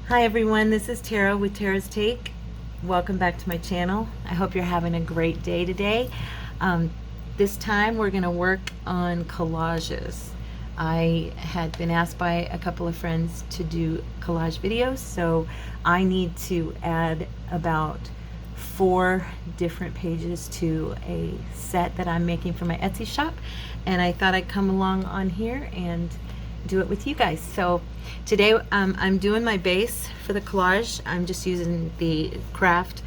Hi everyone, this is Tara with Tara's Take. Welcome back to my channel. I hope you're having a great day today. This time we're going to work on collages. I had been asked by a couple of friends to do collage videos, so I need to add about 4 different pages to a set that I'm making for my Etsy shop, and I thought I'd come along on here and do it with you guys. So today I'm doing my base for the collage. I'm just using the Craft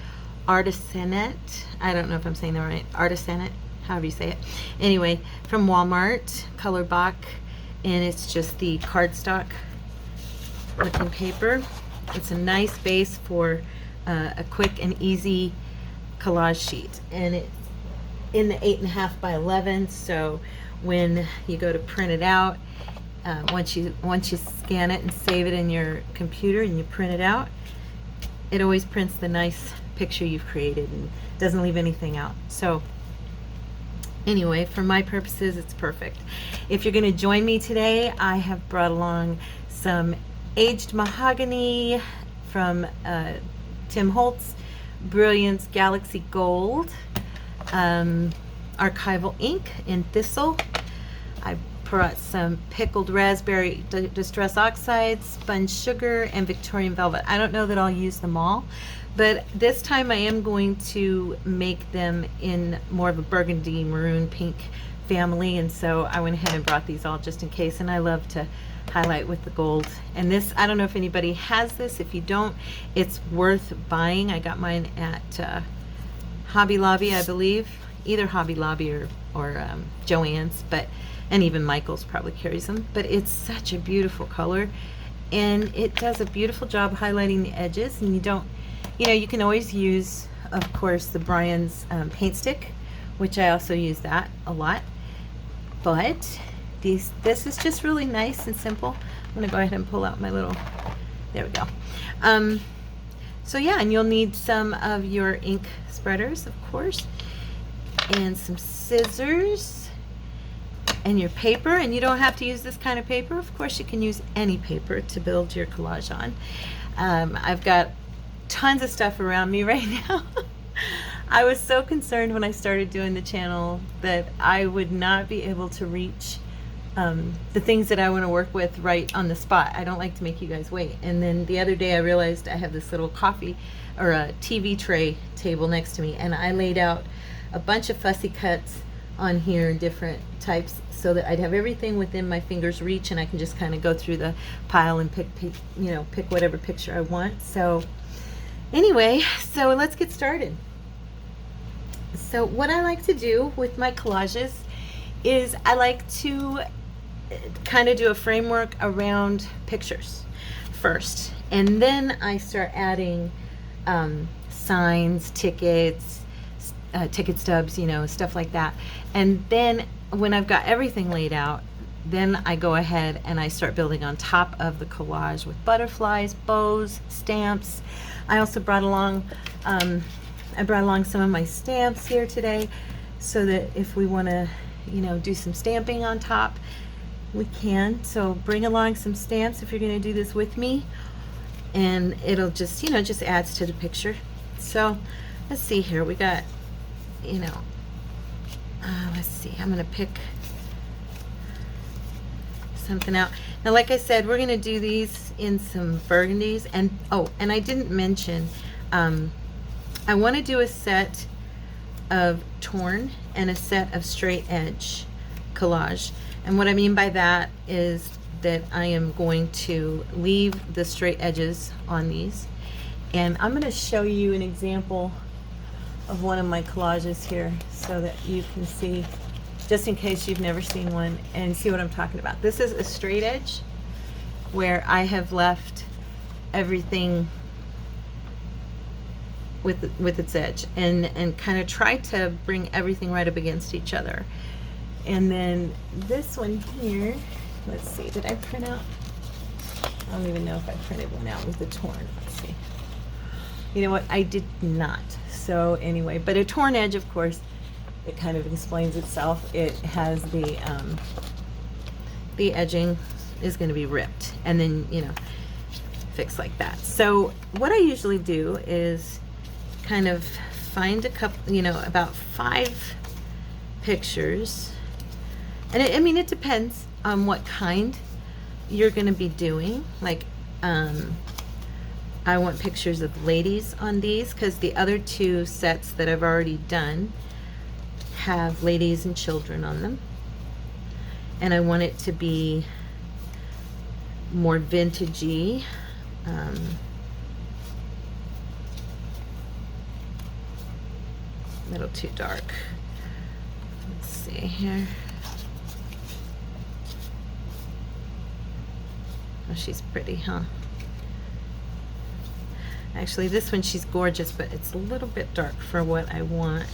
Artisanate. I don't know if I'm saying that right. Artisanate, however you say it. Anyway, from Walmart, color Bach, and it's just the cardstock looking paper. It's a nice base for a quick and easy collage sheet, and it's in the 8.5 by 11. So when you go to print it out, once you scan it and save it in your computer and you print it out, it always prints the nice picture you've created and doesn't leave anything out. So anyway, for my purposes, it's perfect. If you're going to join me today, I have brought along some aged mahogany from Tim Holtz, Brilliance Galaxy Gold, archival ink in Thistle. I brought some pickled raspberry distress oxide, sponge sugar, and Victorian velvet. I don't know that I'll use them all, but this time I am going to make them in more of a burgundy maroon pink family, and so I went ahead and brought these all just in case. And I love to highlight with the gold. And this, I don't know if anybody has this. If you don't, it's worth buying. I got mine at Hobby Lobby, I believe, either Hobby Lobby or Joann's, and even Michael's probably carries them. But it's such a beautiful color, and it does a beautiful job highlighting the edges. And you can always use, of course, the Brian's paint stick, which I also use that a lot. But this is just really nice and simple. I'm gonna go ahead and pull out my little, there we go. So yeah, and you'll need some of your ink spreaders, of course, and some scissors, and your paper. And you don't have to use this kind of paper. Of course, you can use any paper to build your collage on. I've got tons of stuff around me right now. I was so concerned when I started doing the channel that I would not be able to reach the things that I want to work with right on the spot. I don't like to make you guys wait. And then the other day I realized I have this little coffee or a TV tray table next to me, and I laid out a bunch of fussy cuts on here in different types so that I'd have everything within my fingers reach, and I can just kind of go through the pile and pick whatever picture I want. So anyway, so let's get started. So what I like to do with my collages is I like to kind of do a framework around pictures first, and then I start adding signs, tickets, ticket stubs, stuff like that. And then when I've got everything laid out, then I go ahead and I start building on top of the collage with butterflies, bows, stamps. I also brought along some of my stamps here today, so that if we want to do some stamping on top, we can. So bring along some stamps if you're going to do this with me, and it'll just just adds to the picture. So let's see here, we got let's see, I'm gonna pick something out. Now, like I said, we're gonna do these in some burgundies, and I didn't mention, I want to do a set of torn and a set of straight edge collage. And what I mean by that is that I am going to leave the straight edges on these, and I'm going to show you an example of one of my collages here so that you can see, just in case you've never seen one, and see what I'm talking about. This is a straight edge where I have left everything with its edge, and kind of try to bring everything right up against each other. And then this one here, let's see, did I print out? I don't even know if I printed one out with the torn. Let's see. You know what? I did not. So anyway, but a torn edge, of course, it kind of explains itself. It has the edging is going to be ripped, and then fix like that. So what I usually do is kind of find a couple, you know, about 5 pictures. And I mean, it depends on what kind you're going to be doing. Like, I want pictures of ladies on these because the other 2 sets that I've already done have ladies and children on them. And I want it to be more vintagey. A little too dark. Let's see here. Oh, she's pretty, huh? Actually, this one, she's gorgeous, but it's a little bit dark for what I want.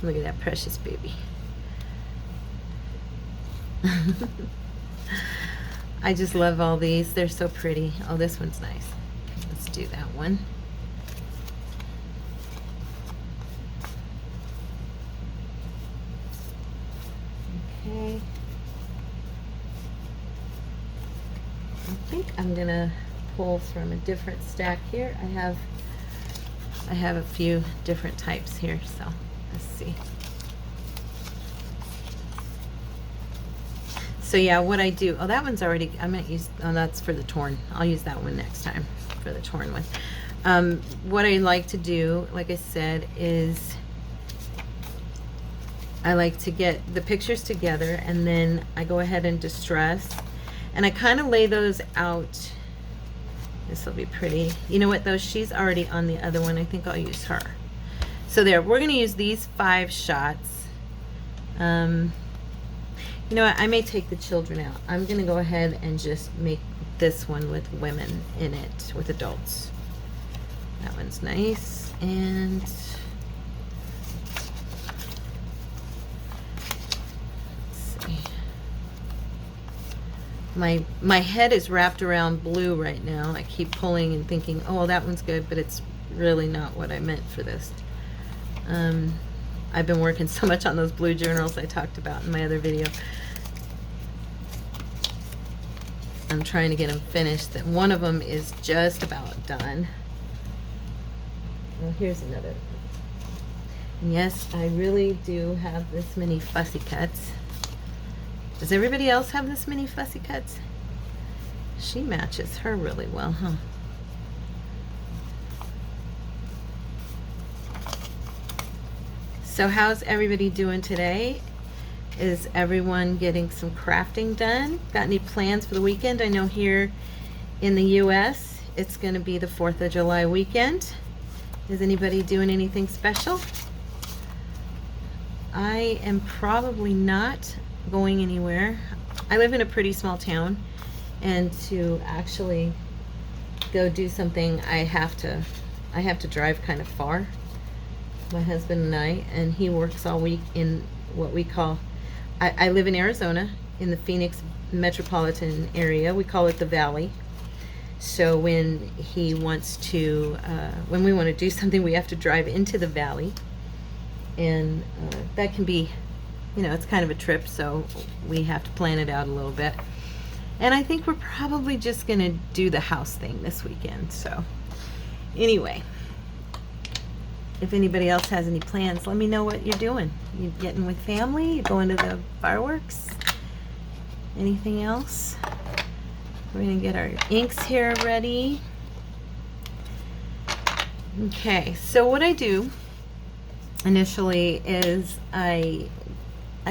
Look at that precious baby. I just love all these. They're so pretty. Oh, this one's nice. Let's do that one. Okay. I think I'm gonna pull from a different stack here. I have a few different types here, so let's see. So yeah, what I do, oh, that one's already, I might use, oh, that's for the torn. I'll use that one next time for the torn one. What I like to do, like I said, is I like to get the pictures together and then I go ahead and distress and I kind of lay those out. This will be pretty. You know what though, she's already on the other one. I think I'll use her. So there, we're gonna use these 5 shots. You know what, I may take the children out. I'm gonna go ahead and just make this one with women in it, with adults. That one's nice. And let's see. My head is wrapped around blue right now. I keep pulling and thinking, oh, that one's good, but it's really not what I meant for this. I've been working so much on those blue journals I talked about in my other video. I'm trying to get them finished. That one of them is just about done. Well, here's another. And yes, I really do have this many fussy cuts. Does everybody else have this many fussy cuts? She matches her really well, huh? So how's everybody doing today? Is everyone getting some crafting done? Got any plans for the weekend? I know here in the US, it's going to be the 4th of July weekend. Is anybody doing anything special? I am probably not going anywhere. I live in a pretty small town, and to actually go do something, I have to drive kind of far. My husband and I, and he works all week in what we call, I live in Arizona in the Phoenix metropolitan area. We call it the Valley. So when he wants to, when we want to do something, we have to drive into the Valley, and that can be, you know, it's kind of a trip, so we have to plan it out a little bit. And I think we're probably just gonna do the house thing this weekend. So anyway, if anybody else has any plans, let me know what you're doing. You getting with family? You going to the fireworks? Anything else? We're gonna get our inks here ready. Okay, so what I do initially is I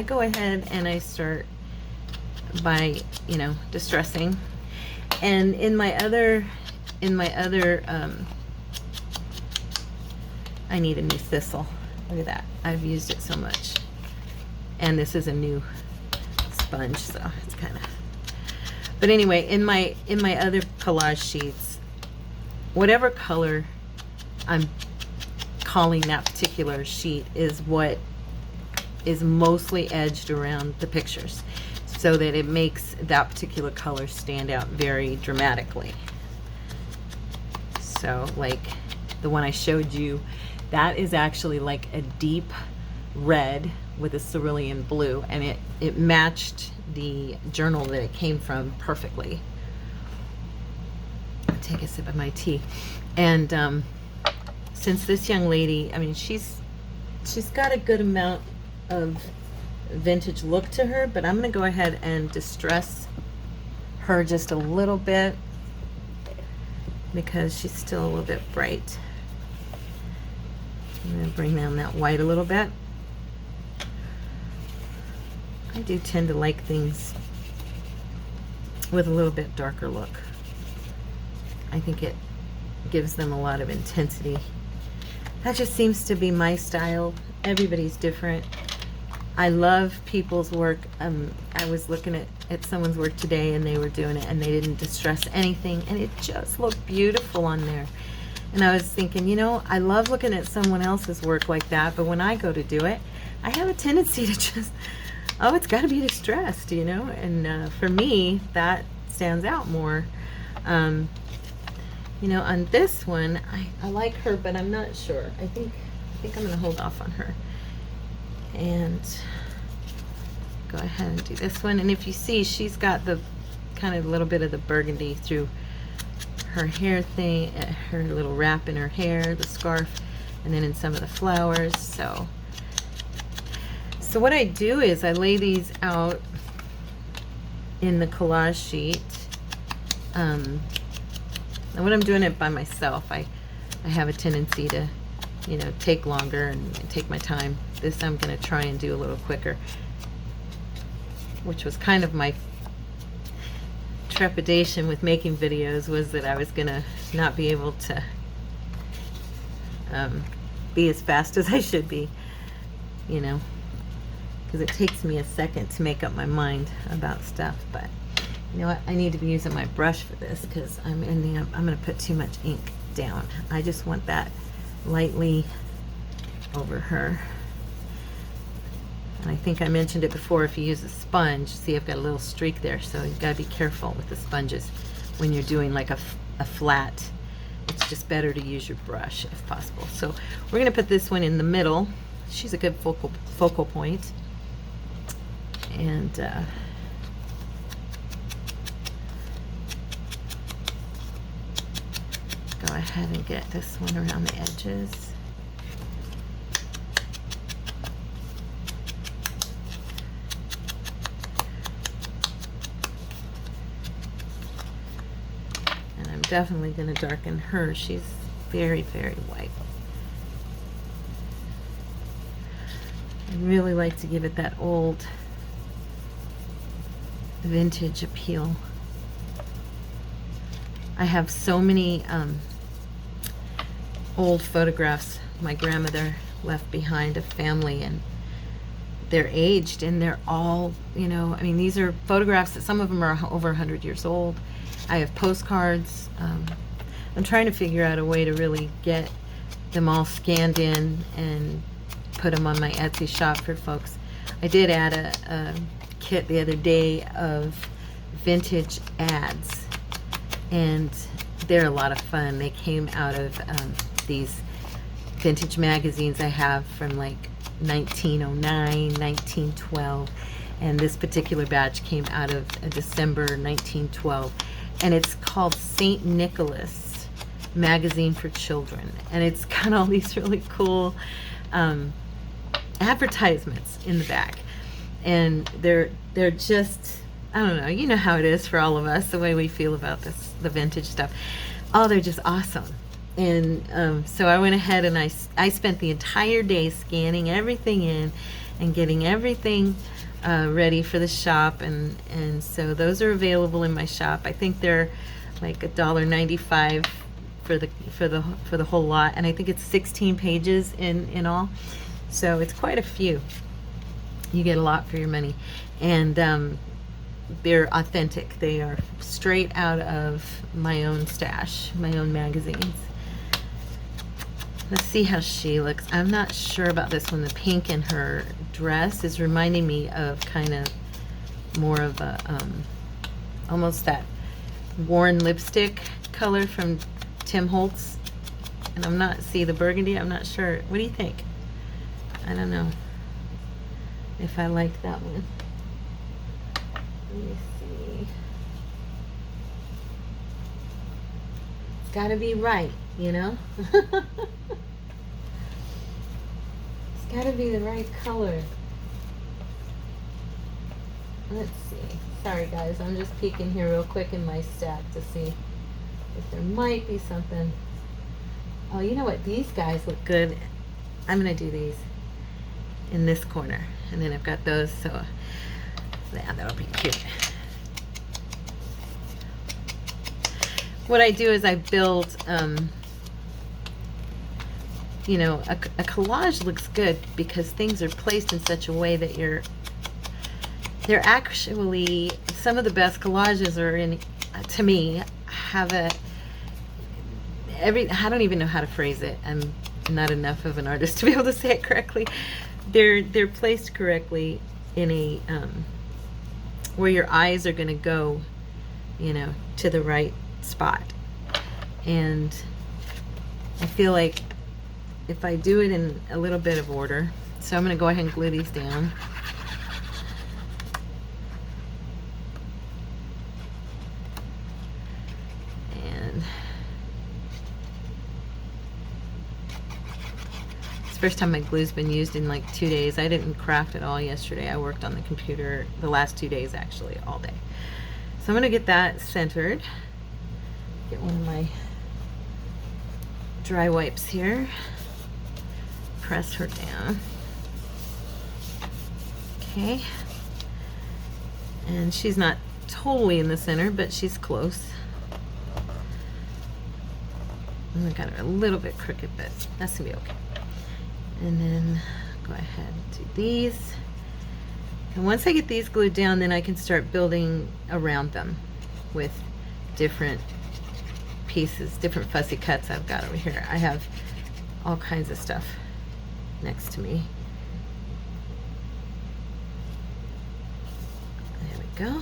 go ahead and I start by, you know, distressing. And in my other I need a new thistle. Look at that. I've used it so much. And this is a new sponge, so it's kind of, but anyway, in my other collage sheets, whatever color I'm calling that particular sheet is what is mostly edged around the pictures, so that it makes that particular color stand out very dramatically. So like the one I showed you, that is actually like a deep red with a cerulean blue, and it matched the journal that it came from perfectly. to take a sip of my tea. And since this young lady, I mean, she's got a good amount of vintage look to her, but I'm going to go ahead and distress her just a little bit because she's still a little bit bright. I'm going to bring down that white a little bit. I do tend to like things with a little bit darker look. I think it gives them a lot of intensity. That just seems to be my style. Everybody's different. I love people's work. I was looking at someone's work today and they were doing it and they didn't distress anything and it just looked beautiful on there. And I was thinking, you know, I love looking at someone else's work like that, but when I go to do it, I have a tendency to just, oh, it's got to be distressed, you know? And for me, that stands out more. You know, on this one, I like her, but I'm not sure. I think I'm going to hold off on her. And go ahead and do this one. And if you see, she's got the kind of little bit of the burgundy through her hair thing, her little wrap in her hair, the scarf, and then in some of the flowers. So what I do is I lay these out in the collage sheet. And when I'm doing it by myself, I have a tendency to, you know, take longer and take my time. This I'm going to try and do a little quicker, which was kind of my trepidation with making videos, was that I was going to not be able to be as fast as I should be, you know, because it takes me a second to make up my mind about stuff. But you know what, I need to be using my brush for this because I'm going to put too much ink down. I just want that lightly over her. And I think I mentioned it before, if you use a sponge, see I've got a little streak there, so you've got to be careful with the sponges when you're doing like a flat. It's just better to use your brush if possible. So we're going to put this one in the middle. She's a good focal point. And go ahead and get this one around the edges. And I'm definitely going to darken her. She's very, very white. I really like to give it that old vintage appeal. I have so many old photographs my grandmother left behind of family, and they're aged and they're all, you know, I mean, these are photographs that some of them are over 100 years old. I have postcards. I'm trying to figure out a way to really get them all scanned in and put them on my Etsy shop for folks. I did add a kit the other day of vintage ads, and they're a lot of fun. They came out of these vintage magazines I have from like 1909, 1912, and this particular batch came out of December 1912, and it's called St. Nicholas Magazine for Children, and it's got all these really cool advertisements in the back, and they're just, I don't know, you know how it is for all of us, the way we feel about this, the vintage stuff. Oh, they're just awesome. And so I went ahead and I spent the entire day scanning everything in and getting everything ready for the shop, and so those are available in my shop. I think they're like $1.95 for the whole lot, and I think it's 16 pages in all, so it's quite a few. You get a lot for your money, and they're authentic. They are straight out of my own stash, my own magazines. Let's see how she looks. I'm not sure about this one. The pink in her dress is reminding me of kind of more of a almost that worn lipstick color from Tim Holtz. And I'm not, see the burgundy, I'm not sure. What do you think? I don't know if I like that one. Let me see. got to be right, you know? It's got to be the right color. Let's see. Sorry guys, I'm just peeking here real quick in my stack to see if there might be something. Oh, you know what? These guys look good. I'm going to do these in this corner. And then I've got those, so yeah, that'll be cute. What I do is I build, you know, a collage looks good because things are placed in such a way that they're actually, some of the best collages are in, to me, have I don't even know how to phrase it. I'm not enough of an artist to be able to say it correctly. They're placed correctly in a, where your eyes are going to go, you know, to the right spot. And I feel like if I do it in a little bit of order, so I'm going to go ahead and glue these down. And it's the first time my glue's been used in like 2 days. I didn't craft it all yesterday. I worked on the computer the last 2 days, actually, all day. So I'm going to get that centered. Get one of my dry wipes here. Press her down. Okay. And she's not totally in the center, but she's close. And I got her a little bit crooked, but that's gonna be okay. And then go ahead and do these. And once I get these glued down, then I can start building around them with different pieces, different fussy cuts I've got over here. I have all kinds of stuff next to me. There we go.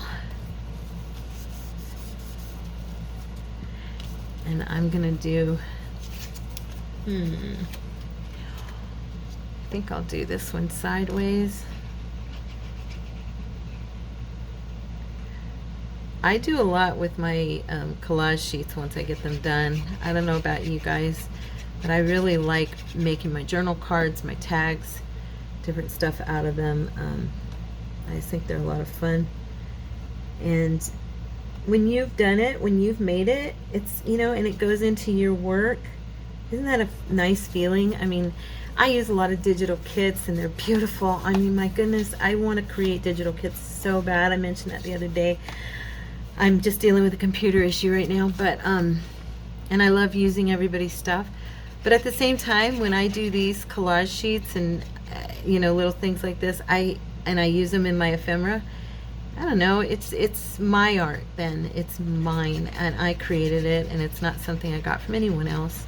And I'm gonna do, I think I'll do this one sideways. I do a lot with my collage sheets once I get them done. I don't know about you guys, but I really like making my journal cards, my tags, different stuff out of them. I just think they're a lot of fun. And when you've done it, when you've made it, it's, you know, and it goes into your work, isn't that a nice feeling? I mean, I use a lot of digital kits and they're beautiful. I mean, my goodness, I want to create digital kits so bad. I mentioned that the other day. I'm just dealing with a computer issue right now, but and I love using everybody's stuff. But at the same time, when I do these collage sheets and you know, little things like this, I use them in my ephemera. I don't know, it's my art then. It's mine and I created it, and it's not something I got from anyone else.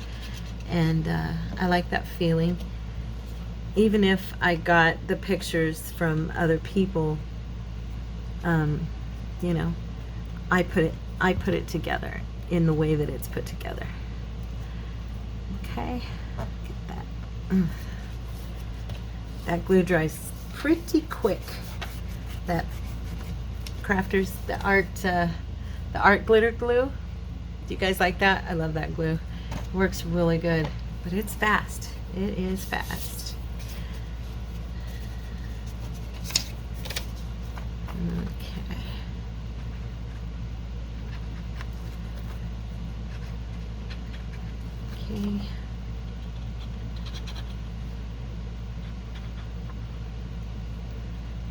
And I like that feeling. Even if I got the pictures from other people, you know, I put it together in the way that it's put together. Okay, get that. That glue dries pretty quick. That Crafters, the art glitter glue. Do you guys like that? I love that glue. It works really good, but it's fast. It is fast. Okay. Okay.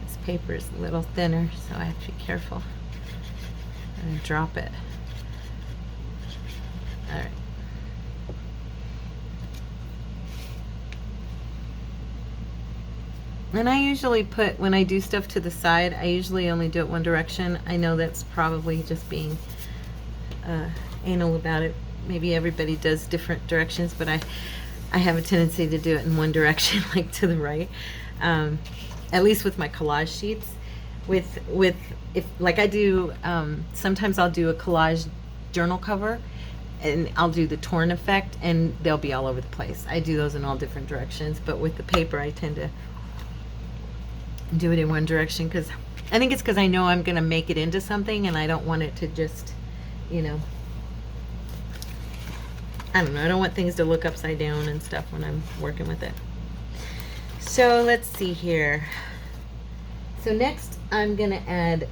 This paper is a little thinner, so I have to be careful and drop it. All right. And I usually put, when I do stuff to the side, I usually only do it one direction. I know that's probably just being anal about it. Maybe everybody does different directions, but I have a tendency to do it in one direction, like to the right. At least with my collage sheets. If like I do, sometimes I'll do a collage journal cover, and I'll do the torn effect, and they'll be all over the place. I do those in all different directions, but with the paper, I tend to do it in one direction because I think it's because I know I'm going to make it into something, and I don't want it to just, you know, I don't know, I don't want things to look upside down and stuff when I'm working with it. So let's see here. So next I'm gonna add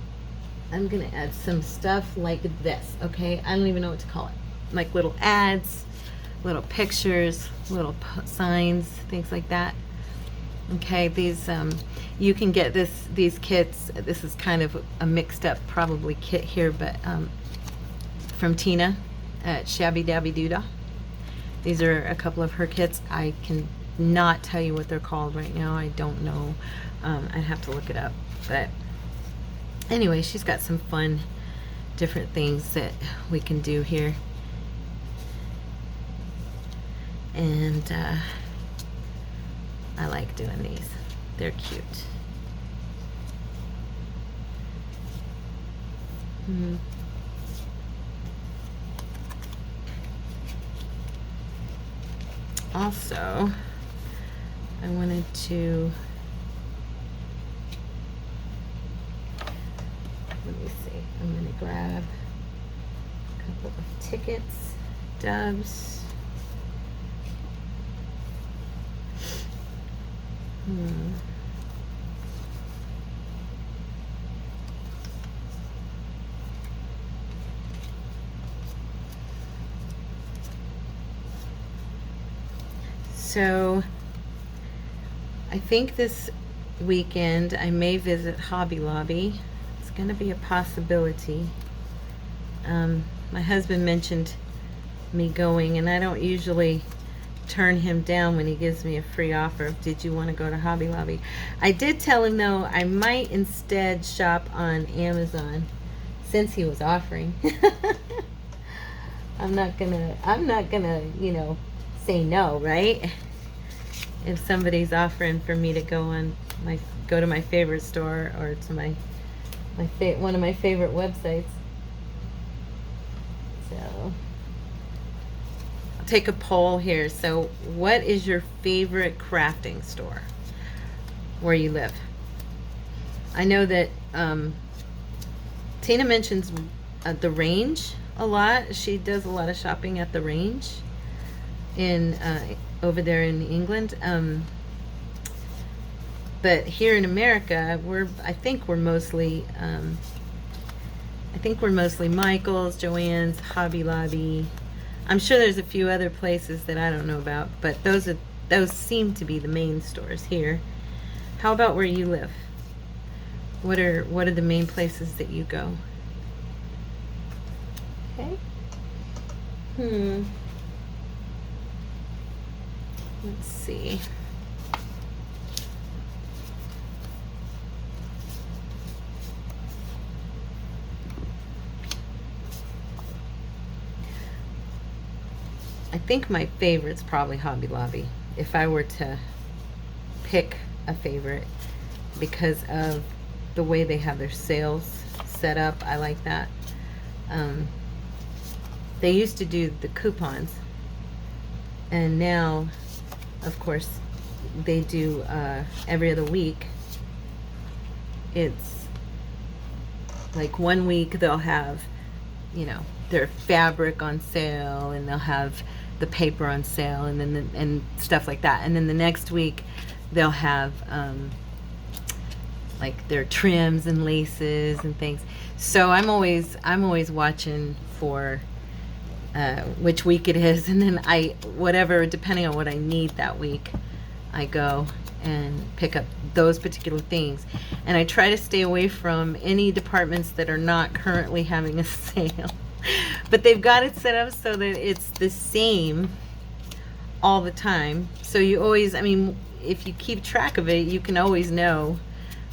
some stuff like this, okay? I don't even know what to call it. Like little ads, little pictures, little signs, things like that. Okay, these you can get these kits. This is kind of a mixed up probably kit here, but from Tina at Shabby Dabby Doodah. These are a couple of her kits. I can not tell you what they're called right now. I don't know. I'd have to look it up. But anyway, she's got some fun different things that we can do here. And I like doing these. They're cute. Also, I wanted to, let me see, I'm going to grab a couple of tickets, doves. So I think this weekend I may visit Hobby Lobby. It's going to be a possibility. My husband mentioned me going, and I don't usually turn him down when he gives me a free offer of, did you want to go to Hobby Lobby? I did tell him though I might instead shop on Amazon since he was offering. I'm not gonna, you know, say no, right? If somebody's offering for me to go to my favorite store or to one of my favorite websites. So I'll take a poll here. So what is your favorite crafting store where you live? I know that Tina mentions the Range a lot. She does a lot of shopping at the Range in over there in England. But here in America, I think we're mostly Michael's, Joann's, Hobby Lobby. I'm sure there's a few other places that I don't know about, but those seem to be the main stores here. How about where you live? What are the main places that you go? Okay. Let's see. I think my favorite's probably Hobby Lobby, if I were to pick a favorite, because of the way they have their sales set up. I like that. They used to do the coupons, and now of course they do every other week. It's like 1 week they'll have, you know, their fabric on sale, and they'll have the paper on sale, and then and stuff like that, and then the next week they'll have like their trims and laces and things. So I'm always watching for which week it is, and then whatever, depending on what I need that week, I go and pick up those particular things. And I try to stay away from any departments that are not currently having a sale. But they've got it set up so that it's the same all the time. So you always, I mean, if you keep track of it, you can always know,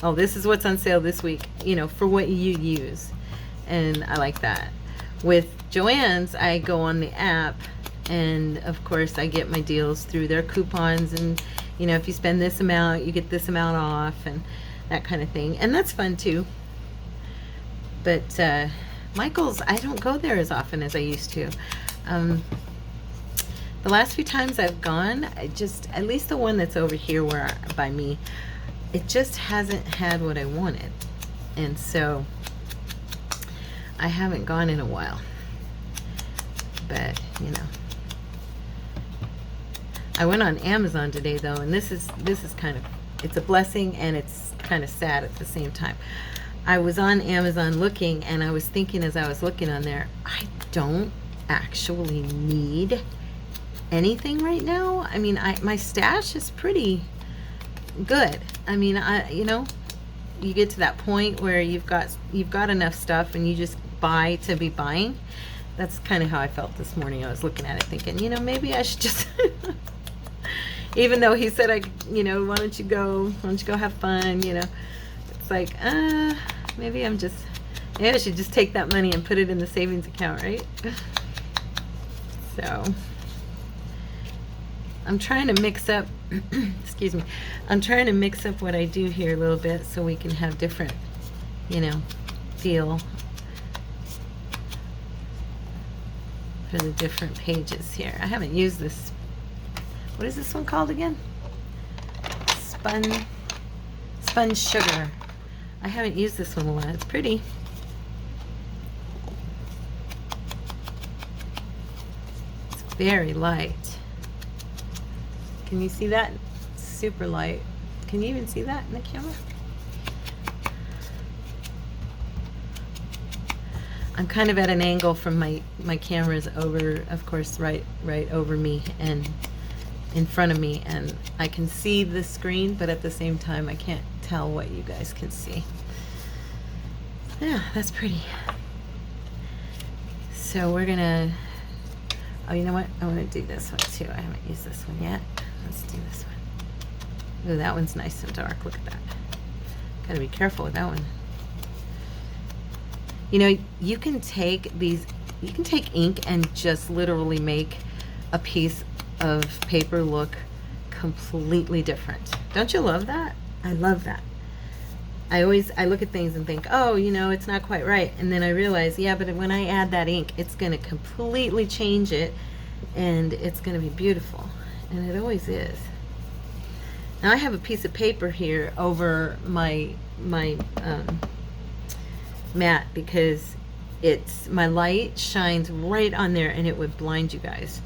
oh, this is what's on sale this week, you know, for what you use. And I like that. With Joann's, I go on the app, and of course I get my deals through their coupons, and you know, if you spend this amount, you get this amount off, and that kind of thing. And that's fun too. But Michael's, I don't go there as often as I used to. The last few times I've gone, at least the one that's over here by me, it just hasn't had what I wanted. And so I haven't gone in a while. But, you know, I went on Amazon today though, and this is kind of, it's a blessing and it's kind of sad at the same time. I was on Amazon looking, and I was thinking as I was looking on there, I don't actually need anything right now. I mean, my stash is pretty good. I mean, you know, you get to that point where you've got enough stuff and you just buy to be buying. That's kind of how I felt this morning. I was looking at it thinking, you know, maybe I should just even though he said, you know, why don't you go have fun, you know. It's like, maybe I should just take that money and put it in the savings account, right? So I'm trying to mix up, excuse me, I'm trying to mix up what I do here a little bit so we can have different, you know, feel for the different pages here. I haven't used this. What is this one called again? Spun Sugar. I haven't used this one a lot. It's pretty. It's very light. Can you see that? It's super light. Can you even see that in the camera? I'm kind of at an angle from my camera's over, of course, right over me and in front of me, and I can see the screen, but at the same time I can't tell what you guys can see. Yeah, that's pretty. So we're gonna, oh, you know what, I want to do this one too. I haven't used this one yet. Let's do this one. Ooh, that one's nice and dark. Look at that. Gotta be careful with that one. You know, you can take ink and just literally make a piece of paper look completely different. Don't you love that? I love that. I look at things and think, oh, you know, it's not quite right. And then I realize, yeah, but when I add that ink, it's going to completely change it, and it's going to be beautiful. And it always is. Now I have a piece of paper here over my mat because my light shines right on there and it would blind you guys.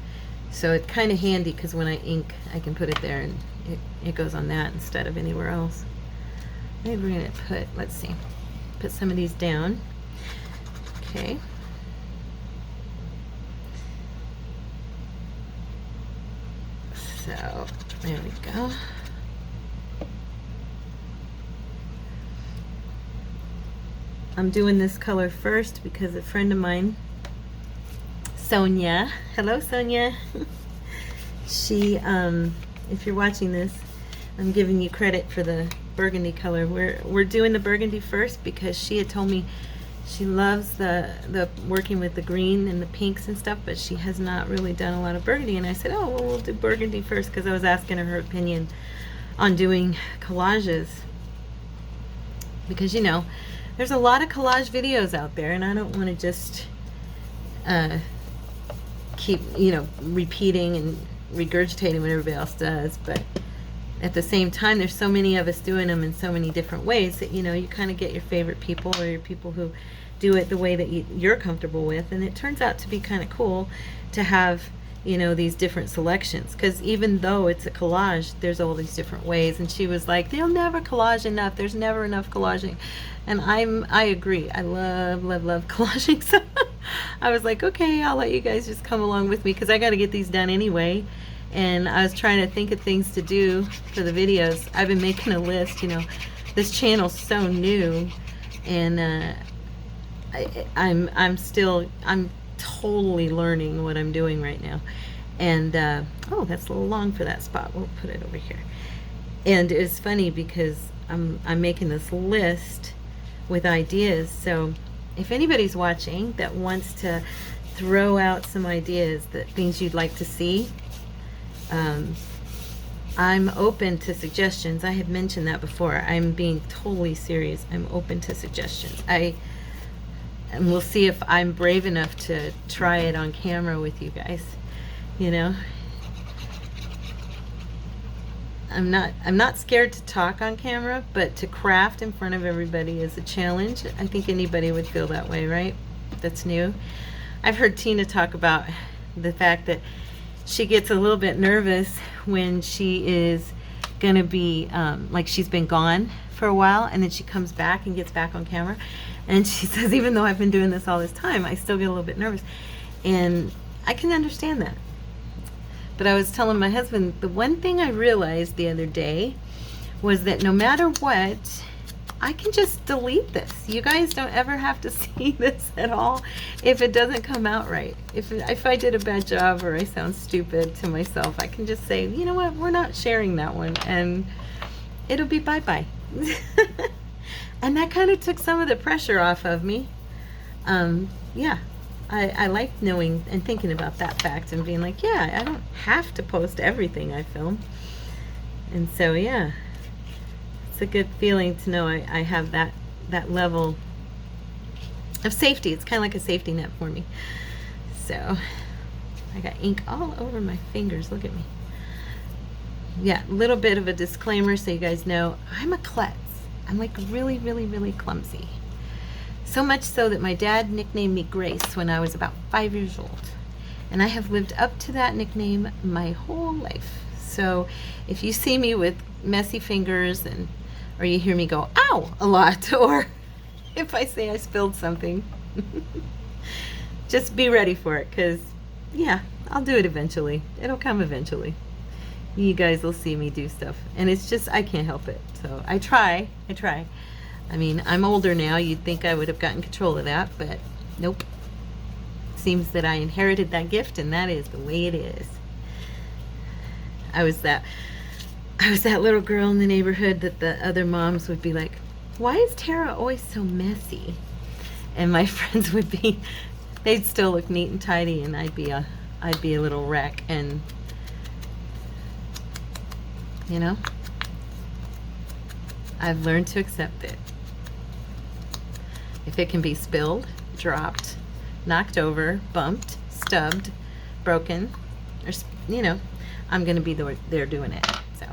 So it's kind of handy because when I ink, I can put it there and it goes on that instead of anywhere else. Maybe we're going to let's see, put some of these down. Okay. So there we go. I'm doing this color first because a friend of mine, Sonia, hello Sonia, she, if you're watching this, I'm giving you credit for the burgundy color. We're doing the burgundy first because she had told me she loves the working with the green and the pinks and stuff, but she has not really done a lot of burgundy. And I said, oh, well, we'll do burgundy first because I was asking her opinion on doing collages. Because, you know, there's a lot of collage videos out there, and I don't want to just keep, you know, repeating and regurgitating what everybody else does. But at the same time, there's so many of us doing them in so many different ways that, you know, you kind of get your favorite people or your people who do it the way that you're comfortable with. And it turns out to be kind of cool to have, you know, these different selections, because even though it's a collage, there's all these different ways. And she was like, they'll never collage enough, there's never enough collaging. And I agree. I love collaging. So I was like, okay, I'll let you guys just come along with me because I got to get these done anyway. And I was trying to think of things to do for the videos. I've been making a list, you know. This channel's so new, and I'm totally learning what I'm doing right now. And oh, that's a little long for that spot. We'll put it over here. And it's funny because I'm making this list with ideas. So if anybody's watching that wants to throw out some ideas, that things you'd like to see, I'm open to suggestions. I have mentioned that before. I'm being totally serious. I'm open to suggestions. And we'll see if I'm brave enough to try it on camera with you guys. You know, I'm not scared to talk on camera, but to craft in front of everybody is a challenge. I think anybody would feel that way, right? That's new. I've heard Tina talk about the fact that she gets a little bit nervous when she is gonna be like she's been gone for a while, and then she comes back and gets back on camera, and she says, even though I've been doing this all this time, I still get a little bit nervous. And I can understand that. But I was telling my husband, the one thing I realized the other day was that no matter what, I can just delete this. You guys don't ever have to see this at all if it doesn't come out right. If I did a bad job or I sound stupid to myself, I can just say, you know what, we're not sharing that one, and it'll be bye-bye. And that kind of took some of the pressure off of me. Yeah, I like knowing and thinking about that fact and being like, yeah, I don't have to post everything I film. And so, yeah, it's a good feeling to know I have that level of safety. It's kind of like a safety net for me. So I got ink all over my fingers. Look at me. Yeah, a little bit of a disclaimer so you guys know I'm a klutz. I'm like really, really, really clumsy. So much so that my dad nicknamed me Grace when I was about 5 years old. And I have lived up to that nickname my whole life. So if you see me with messy fingers or you hear me go, ow, a lot, or if I say I spilled something, just be ready for it, because, yeah, I'll do it eventually. It'll come eventually. You guys will see me do stuff. And it's just, I can't help it. So I try. I mean, I'm older now. You'd think I would have gotten control of that, but nope. Seems that I inherited that gift, and that is the way it is. I was that little girl in the neighborhood that the other moms would be like, why is Tara always so messy? And my friends would be, they'd still look neat and tidy, and I'd be a little wreck. And you know, I've learned to accept it. If it can be spilled, dropped, knocked over, bumped, stubbed, broken, or, you know, I'm going to be there doing it. So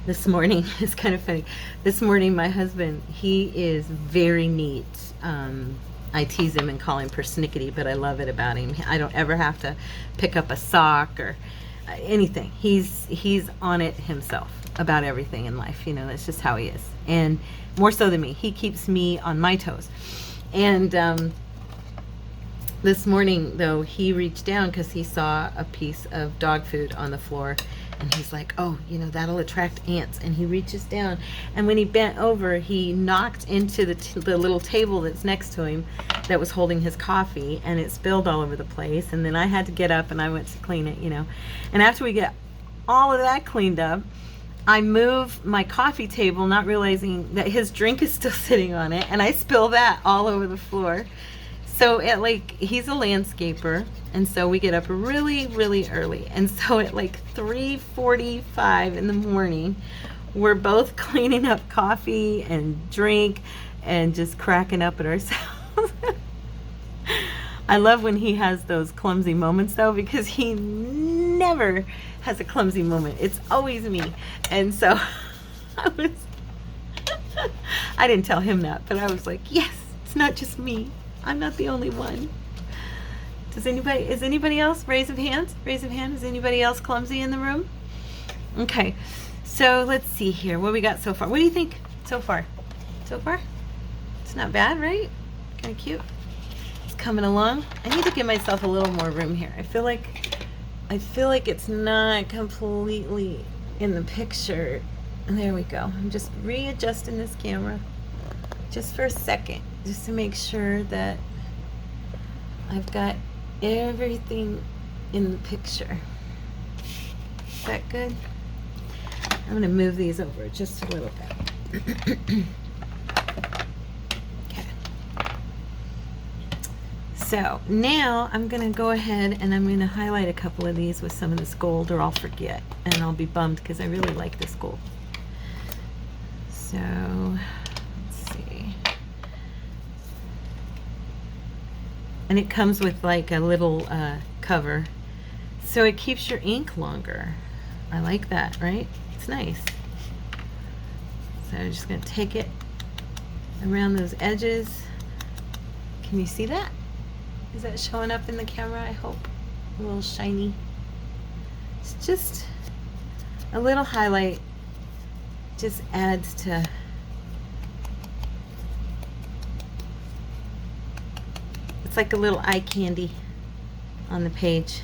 this morning is kind of funny. This morning, my husband, he is very neat. I tease him and call him persnickety, but I love it about him. I don't ever have to pick up a sock or anything. He's on it himself about everything in life. You know, that's just how he is. And more so than me. He keeps me on my toes. And this morning, though, he reached down because he saw a piece of dog food on the floor. And he's like, oh, you know, that'll attract ants. And he reaches down. And when he bent over, he knocked into the little table that's next to him that was holding his coffee. And it spilled all over the place. And then I had to get up and I went to clean it, you know. And after we get all of that cleaned up, I move my coffee table, not realizing that his drink is still sitting on it. And I spill that all over the floor. So at he's a landscaper, and so we get up really, really early. And so at 3:45 in the morning, we're both cleaning up coffee and drink and just cracking up at ourselves. I love when he has those clumsy moments, though, because he never has a clumsy moment. It's always me. And so I didn't tell him that, but I was like, yes, it's not just me. I'm not the only one. Is anybody else? Raise of hands. Raise of hand. Is anybody else clumsy in the room? Okay. So let's see here. What we got so far? What do you think so far? So far? It's not bad, right? Kind of cute. It's coming along. I need to give myself a little more room here. I feel like it's not completely in the picture. There we go. I'm just readjusting this camera just for a second, just to make sure that I've got everything in the picture. Is that good? I'm going to move these over just a little bit. Okay. So now I'm going to go ahead and I'm going to highlight a couple of these with some of this gold, or I'll forget and I'll be bummed because I really like this gold. So and it comes with a little cover, so it keeps your ink longer. I like that, right? It's nice. So I'm just going to take it around those edges. Can you see that? Is that showing up in the camera? I hope. A little shiny. It's just a little highlight. Just adds to it's like a little eye candy on the page.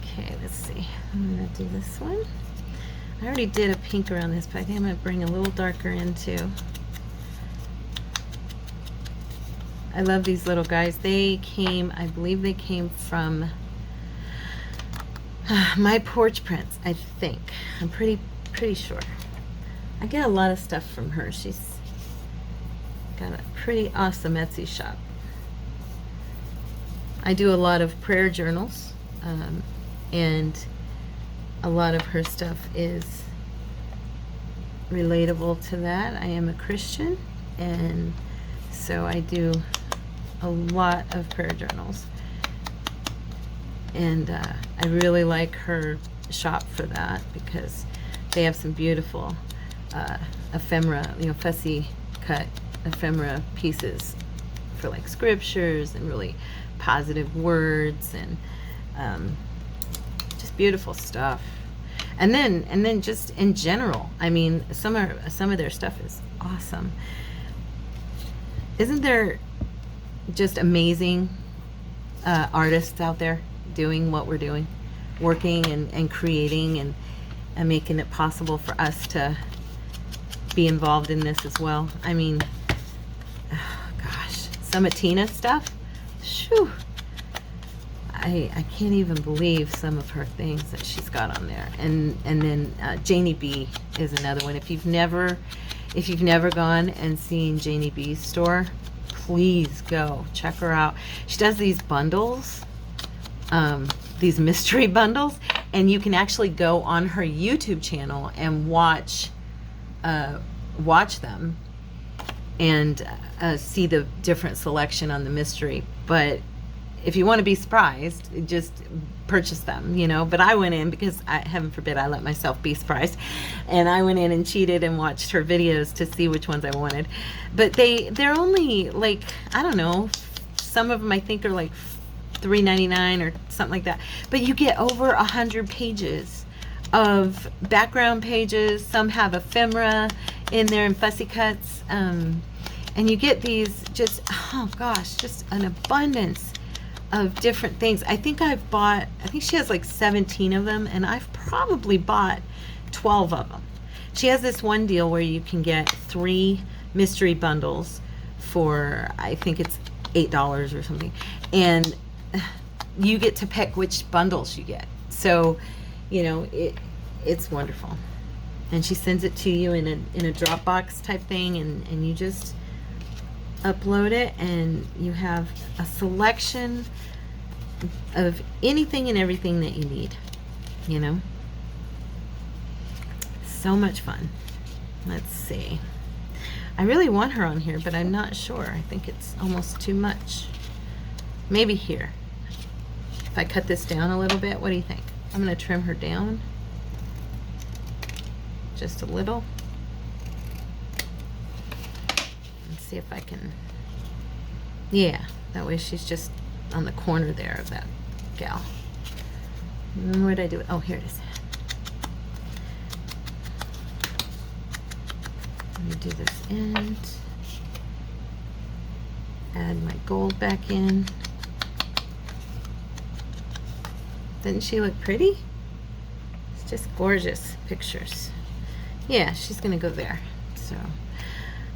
Okay, let's see. I'm gonna do this one. I already did a pink around this, but I think I'm gonna bring a little darker in too. I love these little guys. They came, I believe they came from My Porch Prints, I think. I'm pretty sure. I get a lot of stuff from her. She's got a pretty awesome Etsy shop. I do a lot of prayer journals, and a lot of her stuff is relatable to that. I am a Christian, and so I do a lot of prayer journals, and I really like her shop for that because they have some beautiful ephemera, you know, fussy cut ephemera pieces for like scriptures and really positive words, and just beautiful stuff. And then just in general, I mean, some of their stuff is awesome. Isn't there just amazing artists out there doing what we're doing, working and creating and making it possible for us to be involved in this as well? I mean, oh gosh, some of Tina's stuff, shoo, I can't even believe some of her things that she's got on there. And then Janie B is another one. If you've never gone and seen Janie B's store, please go check her out. She does these bundles, these mystery bundles, and you can actually go on her YouTube channel and watch them and see the different selection on the mystery. But if you want to be surprised, just purchase them, you know. But I went in because heaven forbid I let myself be surprised, and I went in and cheated and watched her videos to see which ones I wanted. But they're only like, I don't know, some of them I think are like $3.99 or something like that. But you get over 100 pages of background pages. Some have ephemera in there and fussy cuts, and you get these just, oh gosh, just an abundance of different things. I think she has like 17 of them, and I've probably bought 12 of them. She has this one deal where you can get 3 mystery bundles for, I think it's $8 or something, and you get to pick which bundles you get. So, you know, it's wonderful. And she sends it to you in a Dropbox type thing, and you just upload it, and you have a selection of anything and everything that you need, you know. So much fun. Let's see, I really want her on here, but I'm not sure. I think it's almost too much. Maybe here, if I cut this down a little bit, what do you think? I'm going to trim her down just a little. See if I can, yeah, that way she's just on the corner there of that gal. And where did I do it? Oh, here it is. Let me do this end, add my gold back in. Didn't she look pretty? It's just gorgeous pictures. Yeah, she's gonna go there. So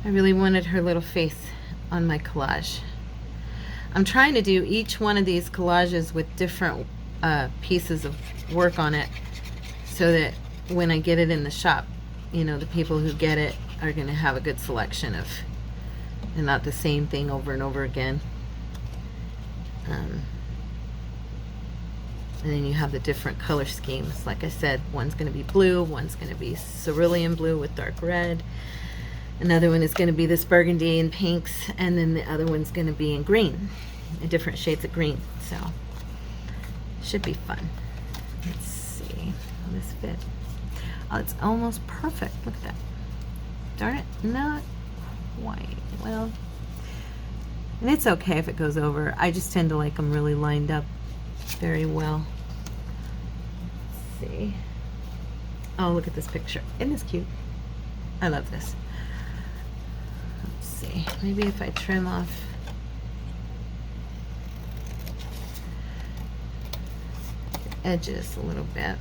I really wanted her little face on my collage. I'm trying to do each one of these collages with different pieces of work on it, so that when I get it in the shop, you know, the people who get it are going to have a good selection of, and not the same thing over and over again. And then you have the different color schemes. Like I said, one's going to be blue, one's going to be cerulean blue with dark red. Another one is going to be this burgundy and pinks, and then the other one's going to be in green, in different shades of green. So should be fun. Let's see, will this fit? Oh, it's almost perfect. Look at that. Darn it, not quite. Well, And it's okay if it goes over. I just tend to like them really lined up very well. Let's see. Oh, look at this picture. Isn't this cute? I love this. Let's see. Maybe if I trim off the edges a little bit.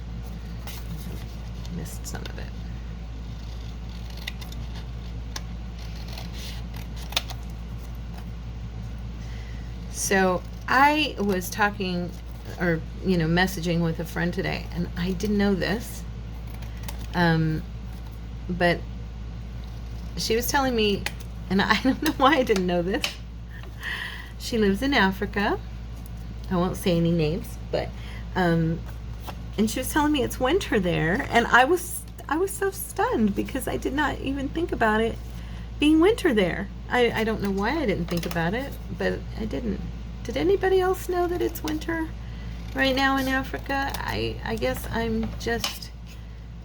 Missed some of it. So I was talking or, you know, messaging with a friend today, and I didn't know this. But she was telling me, and I don't know why I didn't know this. She lives in Africa. I won't say any names, but, and she was telling me it's winter there, and I was so stunned because I did not even think about it being winter there. I don't know why I didn't think about it, but I didn't. Did anybody else know that it's winter right now in Africa? I guess I'm just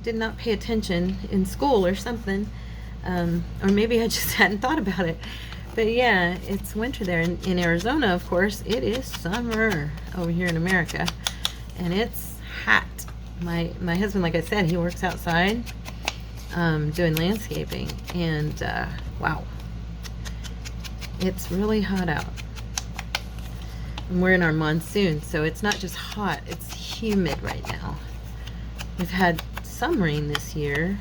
did not pay attention in school or something, or maybe I just hadn't thought about it. But yeah, it's winter there. In Arizona, of course, it is summer over here in America, and it's hot. My husband, like I said, he works outside doing landscaping, and wow, it's really hot out. And we're in our monsoon, so it's not just hot, it's humid right now. We've had some rain this year,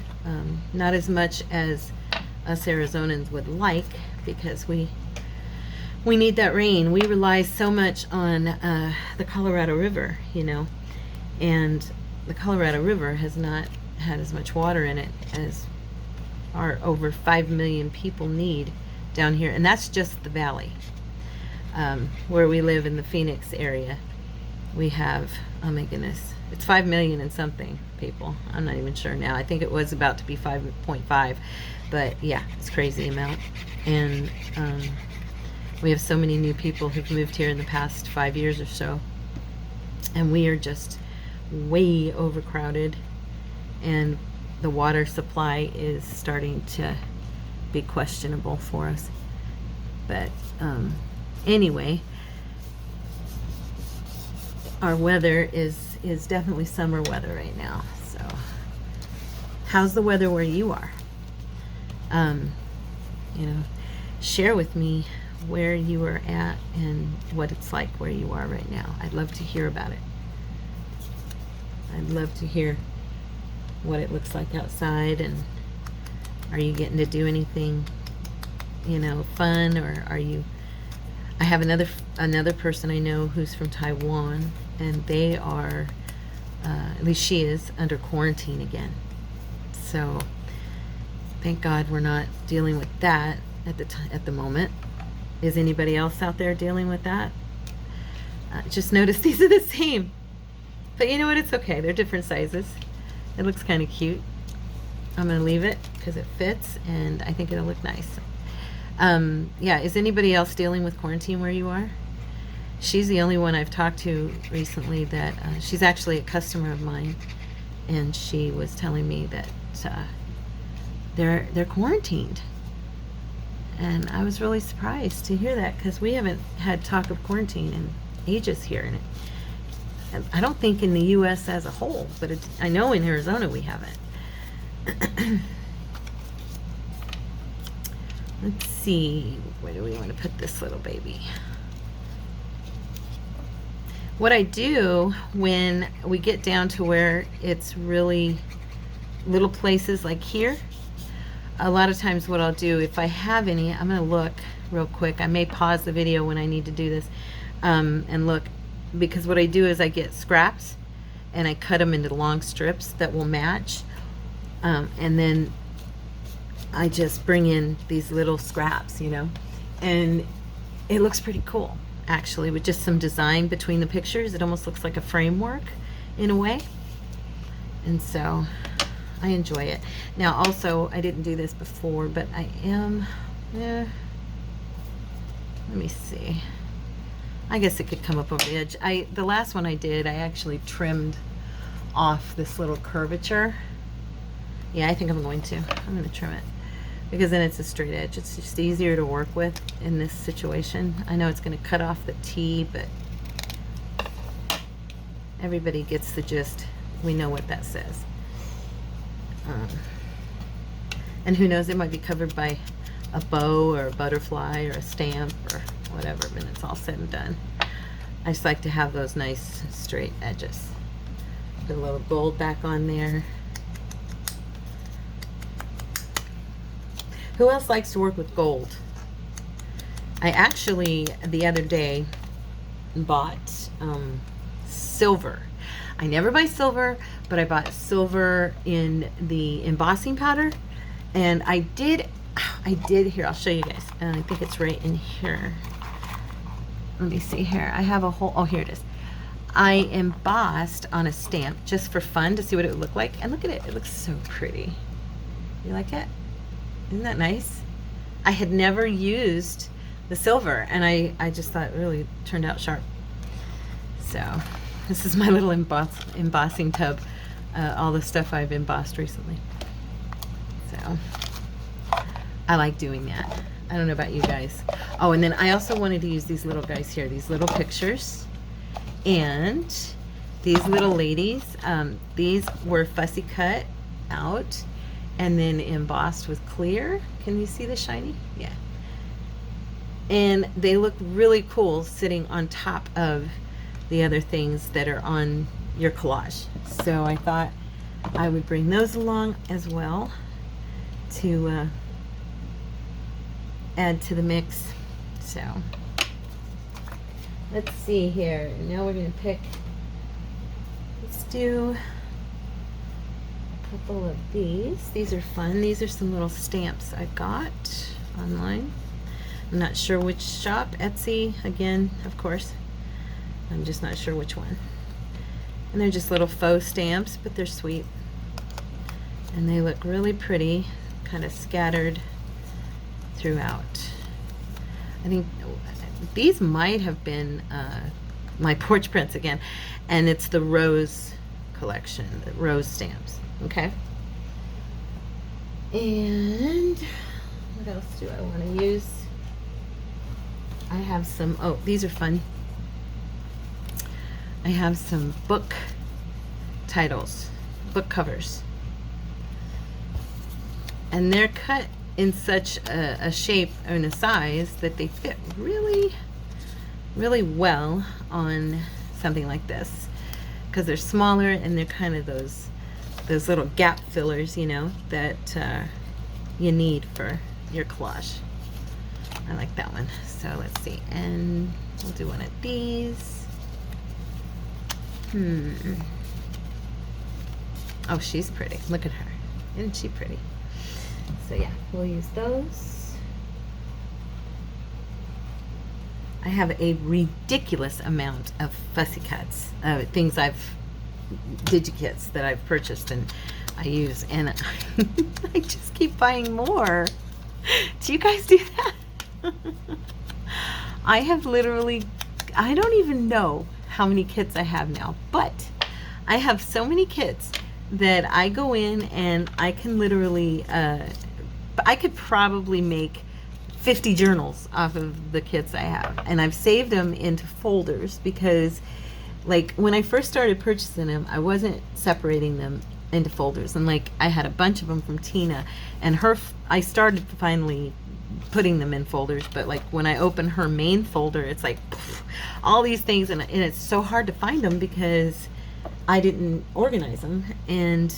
not as much as us Arizonans would like, because we need that rain. We rely so much on the Colorado River, you know, and the Colorado River has not had as much water in it as our over 5 million people need down here, and that's just the valley. Where we live in the Phoenix area, we have, oh my goodness, it's 5 million and something people. I'm not even sure now. I think it was about to be 5.5, but yeah, it's a crazy amount. And we have so many new people who've moved here in the past 5 years or so, and we are just way overcrowded, and the water supply is starting to be questionable for us. But anyway, our weather is definitely summer weather right now. So how's the weather where you are? You know, share with me where you are at and what it's like where you are right now. I'd love to hear about it. I'd love to hear what it looks like outside, and are you getting to do anything, you know, fun, or are you... I have another person I know who's from Taiwan, and they are, at least she is, under quarantine again. So thank God we're not dealing with that at the moment. Is anybody else out there dealing with that? Just notice these are the same, but you know what? It's okay. They're different sizes. It looks kind of cute. I'm gonna leave it because it fits, and I think it'll look nice. Yeah, is anybody else dealing with quarantine where you are? She's the only one I've talked to recently that, she's actually a customer of mine, and she was telling me that they're quarantined. And I was really surprised to hear that, because we haven't had talk of quarantine in ages here. And I don't think in the U.S. as a whole, but I know in Arizona we haven't. Let's see, where do we want to put this little baby? What I do when we get down to where it's really little places like here, a lot of times what I'll do, if I have any, I'm going to look real quick. I may pause the video when I need to do this and look, because what I do is I get scraps and I cut them into long strips that will match, and then I just bring in these little scraps, you know, and it looks pretty cool actually, with just some design between the pictures. It almost looks like a framework in a way, and so I enjoy it. Now also, I didn't do this before, but I am, let me see, I guess it could come up over the edge. The last one I did, I actually trimmed off this little curvature. Yeah, I think I'm going to trim it. because then it's a straight edge. It's just easier to work with in this situation. I know it's going to cut off the T, but everybody gets the gist. We know what that says. And who knows, it might be covered by a bow or a butterfly or a stamp or whatever when it's all said and done. I just like to have those nice straight edges. Put a little gold back on there. Who else likes to work with gold? I actually, the other day, bought silver. I never buy silver, but I bought silver in the embossing powder. And I did here, I'll show you guys. And I think it's right in here. Let me see here. I have a whole, oh, here it is. I embossed on a stamp just for fun to see what it would look like. And look at it, it looks so pretty. You like it? Isn't that nice? I had never used the silver, and I just thought it really turned out sharp. So this is my little embossing tub, all the stuff I've embossed recently. So I like doing that. I don't know about you guys. Oh, and then I also wanted to use these little guys here, these little pictures. And these little ladies, these were fussy cut out and then embossed with clear. Can you see the shiny? Yeah. And they look really cool sitting on top of the other things that are on your collage. So I thought I would bring those along as well to add to the mix. So let's see here. Now we're going to pick, let's do a couple of these. These are fun. These are some little stamps I got online. I'm not sure which shop. Etsy, again, of course. I'm just not sure which one. And they're just little faux stamps, but they're sweet. And they look really pretty, kind of scattered throughout. I think these might have been my porch prints again. And it's the rose collection, the rose stamps. Okay. And what else do I want to use? I have some, oh, these are fun. I have some book titles, book covers. And they're cut in such a shape and a size that they fit really, really well on something like this. Because they're smaller and they're kind of those little gap fillers, you know, that you need for your collage. I like that one. So let's see, and we'll do one of these. Oh, she's pretty. Look at her. Isn't she pretty? So yeah, we'll use those. I have a ridiculous amount of fussy cuts, things digi-kits that I've purchased and I use, and I just keep buying more. Do you guys do that? I have literally, I don't even know how many kits I have now, but I have so many kits that I go in and I can literally, I could probably make 50 journals off of the kits I have. And I've saved them into folders because, like, when I first started purchasing them, I wasn't separating them into folders. And, like, I had a bunch of them from Tina, and I started finally putting them in folders, but like when I open her main folder, it's like poof, all these things, and it's so hard to find them because I didn't organize them. And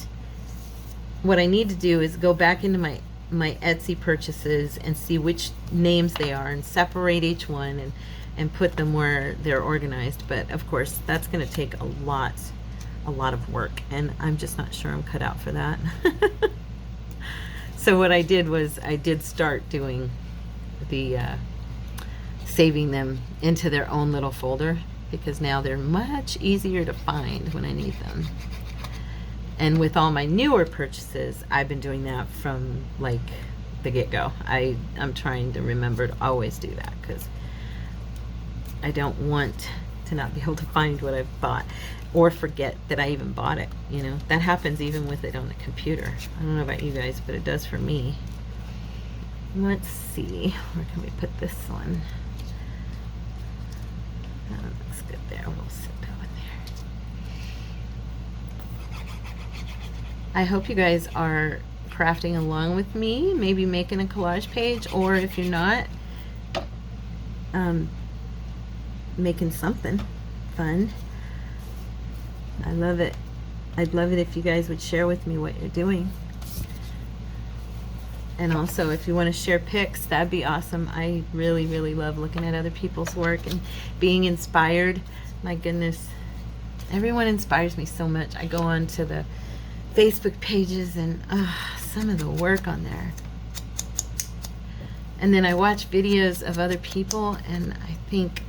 what I need to do is go back into my Etsy purchases and see which names they are and separate each one and put them where they're organized. But of course that's going to take a lot of work, and I'm just not sure I'm cut out for that. So what I did was I did start doing the saving them into their own little folder, because now they're much easier to find when I need them. And with all my newer purchases, I've been doing that from like the get-go. I'm trying to remember to always do that, because I don't want to not be able to find what I've bought or forget that I even bought it. You know, that happens even with it on the computer. I don't know about you guys, but it does for me. Let's see, where can we put this one? That looks good there. We'll sit that one there. I hope you guys are crafting along with me, maybe making a collage page, or if you're not, making something fun. I love it. I'd love it if you guys would share with me what you're doing. And also, if you want to share pics, that'd be awesome. I really, really love looking at other people's work and being inspired. My goodness, everyone inspires me so much. I go on to the Facebook pages and some of the work on there. And then I watch videos of other people and I think,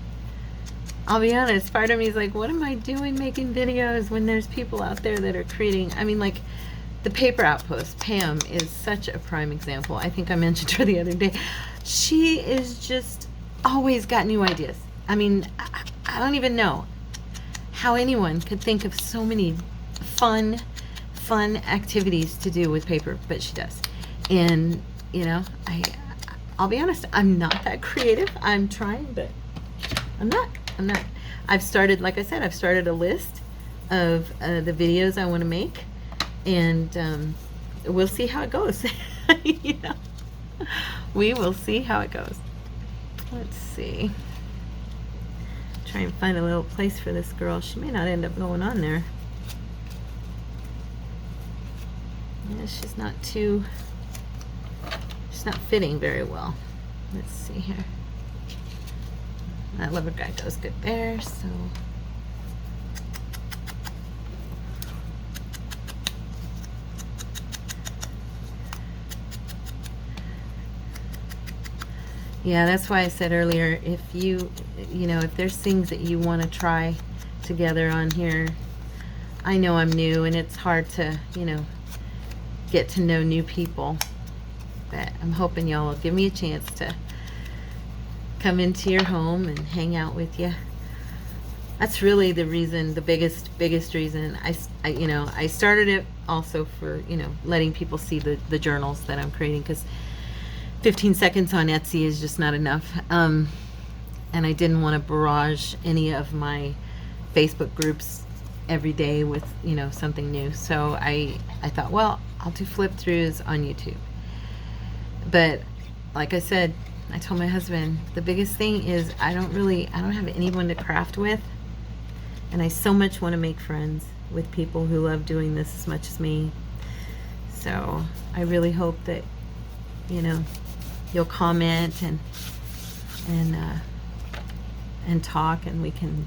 I'll be honest, part of me is like, what am I doing making videos when there's people out there that are creating? I mean, like, the paper outpost, Pam, is such a prime example. I think I mentioned her the other day. She is just always got new ideas. I mean, I don't even know how anyone could think of so many fun activities to do with paper, but she does. And, you know, I'll be honest, I'm not that creative. I'm trying, but I'm not. I've started, like I said, I've started a list of the videos I want to make. And we'll see how it goes. You know, we will see how it goes. Let's see. Try and find a little place for this girl. She may not end up going on there. Yeah, she's not fitting very well. Let's see here. That leather guy goes good there, so. Yeah, that's why I said earlier, if you know, if there's things that you want to try together on here, I know I'm new and it's hard to, you know, get to know new people, but I'm hoping y'all will give me a chance to come into your home and hang out with you. That's really the reason, the biggest reason I you know, I started it also for, you know, letting people see the journals that I'm creating, because 15 seconds on Etsy is just not enough. And I didn't want to barrage any of my Facebook groups every day with, you know, something new. So I thought, well, I'll do flip throughs on YouTube. But like I said, I told my husband, the biggest thing is I don't have anyone to craft with. And I so much want to make friends with people who love doing this as much as me. So I really hope that, you know, you'll comment and talk, and we can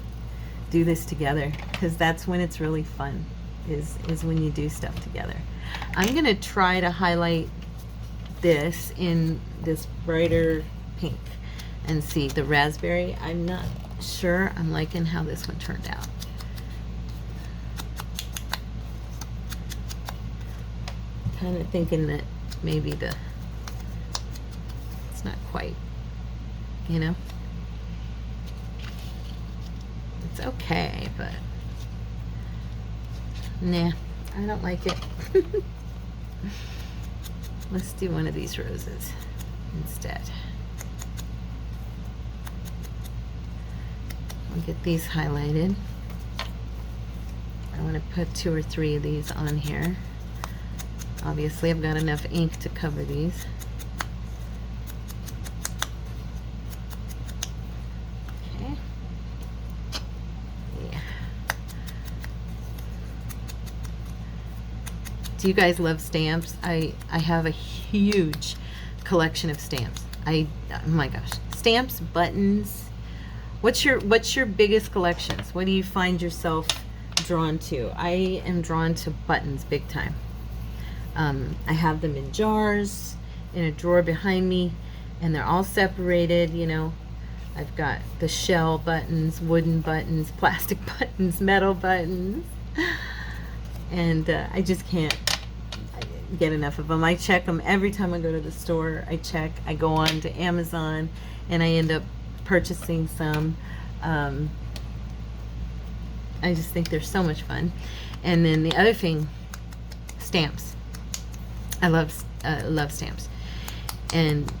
do this together, because that's when it's really fun, is when you do stuff together. I'm gonna try to highlight this in this brighter pink and see the raspberry. I'm not sure I'm liking how this one turned out. Kind of thinking that maybe it's not quite, you know, it's okay, but nah, I don't like it. Let's do one of these roses instead. I'll get these highlighted. I want to put 2 or 3 of these on here. Obviously, I've got enough ink to cover these. Okay. Yeah. Do you guys love stamps? I have a huge collection of stamps. Oh my gosh. Stamps, buttons. What's your biggest collections? What do you find yourself drawn to? I am drawn to buttons big time. I have them in jars, in a drawer behind me, and they're all separated, you know. I've got the shell buttons, wooden buttons, plastic buttons, metal buttons, and I just can't get enough of them. I check them every time I go to the store. I go on to Amazon, and I end up purchasing some. I just think they're so much fun. And then the other thing, stamps. I love stamps, and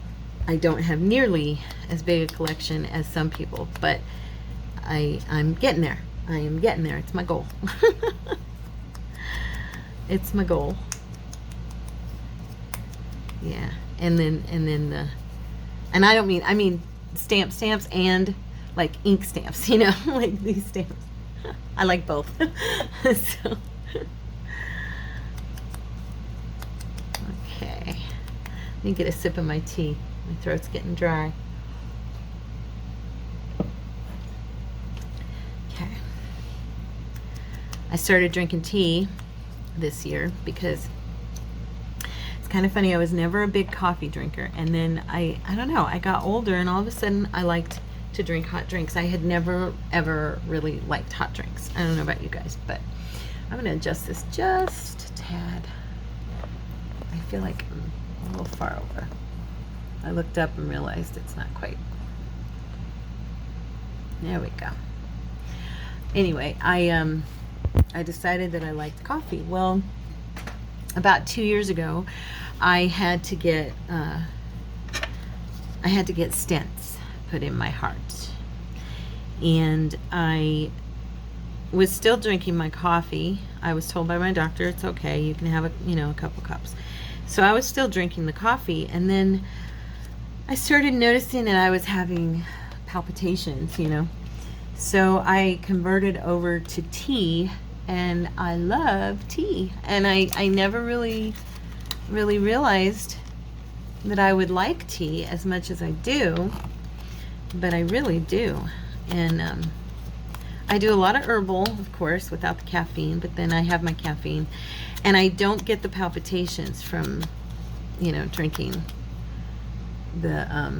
I don't have nearly as big a collection as some people, but I'm getting there. I am getting there. It's my goal. It's my goal. Yeah. And then I don't mean, I mean stamps and like ink stamps, you know, like these stamps. I like both. So okay. Let me get a sip of my tea. My throat's getting dry. Okay. I started drinking tea this year because it's kind of funny. I was never a big coffee drinker, and then I don't know, I got older and all of a sudden I liked to drink hot drinks. I had never ever really liked hot drinks. I don't know about you guys, but I'm going to adjust this just a tad. I feel like I'm a little far over. I looked up and realized it's not quite. There we go. Anyway, I decided that I liked coffee. Well, about 2 years ago, I had to get stents put in my heart, and I was still drinking my coffee. I was told by my doctor it's okay, you can have a couple cups. So I was still drinking the coffee, and then I started noticing that I was having palpitations, So I converted over to tea, and I love tea. And I never really realized that I would like tea as much as I do, but I really do. And I do a lot of herbal, of course, without the caffeine, but then I have my caffeine, and I don't get the palpitations from, drinking the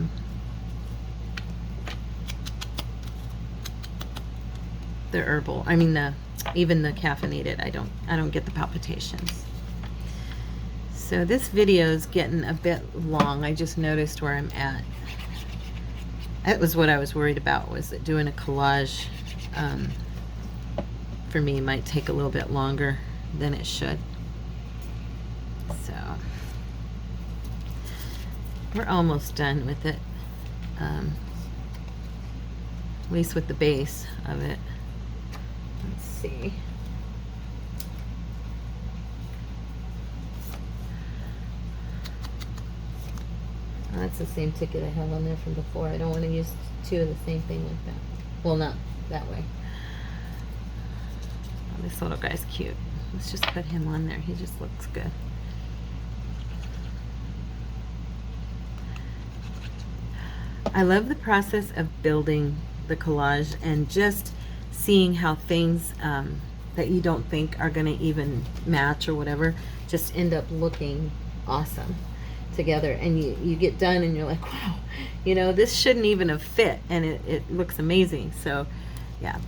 herbal. I mean even the caffeinated. I don't get the palpitations. So this video is getting a bit long. I just noticed where I'm at. That was what I was worried about, was that doing a collage for me might take a little bit longer than it should. So we're almost done with it, at least with the base of it. Let's see. Oh, that's the same ticket I have on there from before. I don't want to use two of the same thing like that. Well, not that way. Oh, this little guy's cute. Let's just put him on there. He just looks good. I love the process of building the collage and just seeing how things that you don't think are going to even match or whatever just end up looking awesome together. And you get done and you're like, wow, this shouldn't even have fit, and it looks amazing. So yeah,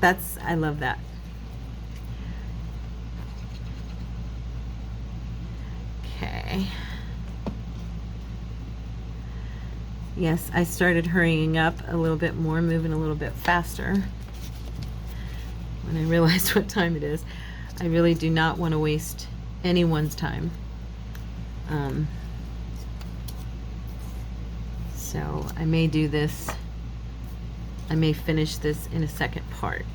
I love that. Okay. Yes, I started hurrying up a little bit more, moving a little bit faster when I realized what time it is. I really do not want to waste anyone's time. So I may do this, I may finish this in a second part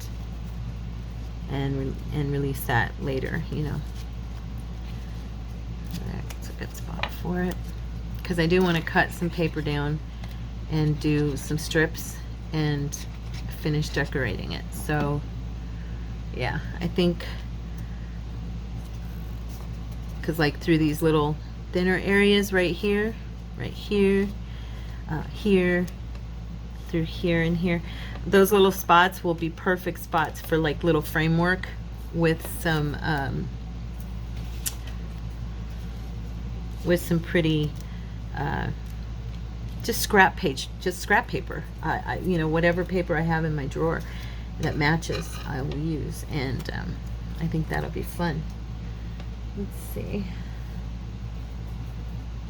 and release that later, That's a good spot for it, because I do want to cut some paper down and do some strips and finish decorating it. So yeah, I think, because like through these little thinner areas right here, here, through here and here, those little spots will be perfect spots for like little framework with some pretty just scrap paper. Whatever paper I have in my drawer that matches, I will use, and I think that'll be fun. Let's see.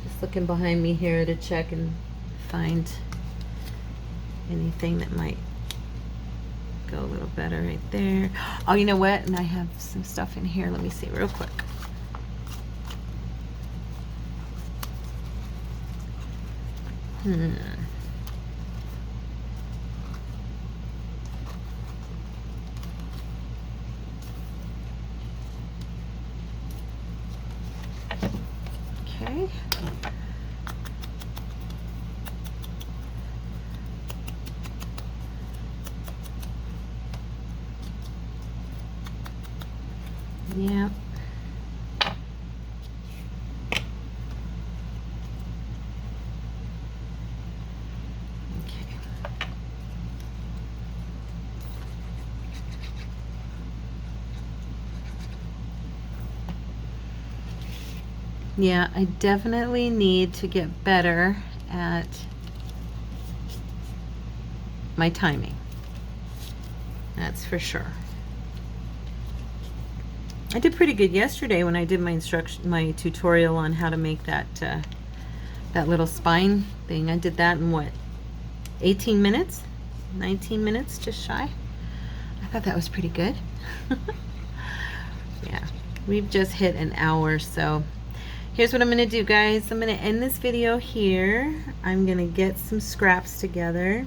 Just looking behind me here to check and find anything that might go a little better right there. Oh, you know what? And I have some stuff in here. Let me see real quick. Hmm. Okay. Yeah. Okay. Yeah, I definitely need to get better at my timing. That's for sure. I did pretty good yesterday when I did my tutorial on how to make that that little spine thing. I did that in what, 18 minutes? 19 minutes, just shy. I thought that was pretty good. Yeah, we've just hit an hour, so here's what I'm gonna do, guys. I'm gonna end this video here. I'm gonna get some scraps together,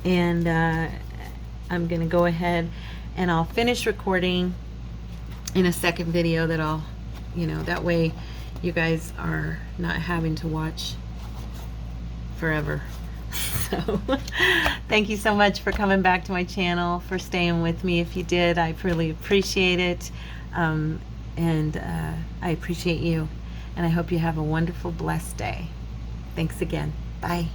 and I'm gonna go ahead and I'll finish recording in a second video that I'll, that way you guys are not having to watch forever. So thank you so much for coming back to my channel, for staying with me. If you did, I really appreciate it. And I appreciate you, and I hope you have a wonderful, blessed day. Thanks again. Bye.